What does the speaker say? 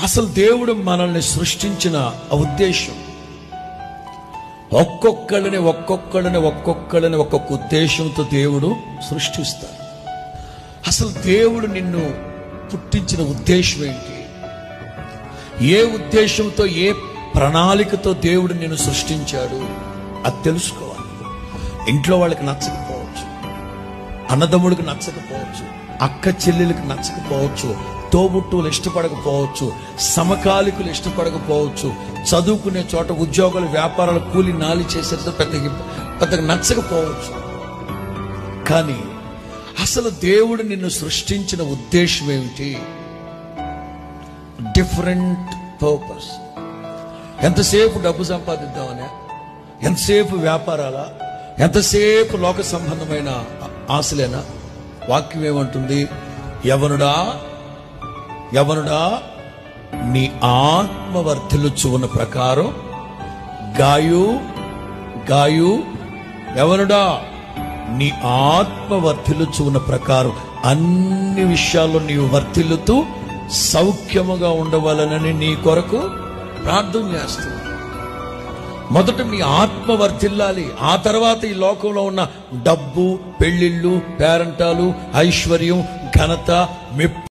అసలు దేవుడు మనల్ని సృష్టించిన ఉద్దేశం, ఒక్కొక్కళ్ళని ఒక్కొక్క ఉద్దేశంతో దేవుడు సృష్టిస్తాడు. అసలు దేవుడు నిన్ను పుట్టించిన ఉద్దేశం ఏంటి? ఏ ఉద్దేశంతో, ఏ ప్రణాళికతో దేవుడు నిన్ను సృష్టించాడు అది తెలుసుకోవాలి. ఇంట్లో వాళ్ళకి నచ్చకపోవచ్చు, అన్నదమ్ముడికి నచ్చకపోవచ్చు, అక్క చెల్లెలకు నచ్చకపోవచ్చు, తోబుట్టువులు ఇష్టపడకపోవచ్చు, సమకాలికులు ఇష్టపడకపోవచ్చు, చదువుకునే చోట ఉద్యోగాలు, వ్యాపారాలు, కూలి నాలి చేసేది పెద్దగా నచ్చకపోవచ్చు. కానీ అసలు దేవుడు నిన్ను సృష్టించిన ఉద్దేశం ఏమిటి? Different purpose. ఎంతసేపు డబ్బు సంపాదిద్దామనే, ఎంతసేపు వ్యాపారాలా, ఎంతసేపు లోక సంబంధమైన ఆశలేనా? వాక్యం ఏమంటుంది? యవనుడా నీ ఆత్మ వర్ధిల్లుచు ఉన్న ప్రకారం గాయు యవనుడా నీ ఆత్మ వర్ధిల్లుచు ఉన్న ప్రకారం అన్ని విషయాల్లో నీవు వర్ధిల్లుతూ సౌఖ్యముగా ఉండవాలనని నీ కొరకు ప్రార్థన చేస్తున్నాను. మొదట మీ ఆత్మ వర్ధిల్లాలి. ఆ తర్వాత ఈ లోకంలో ఉన్న డబ్బు, పెళ్లిళ్ళు, పేరంటాలు, ఐశ్వర్యం, ఘనత, మెప్పు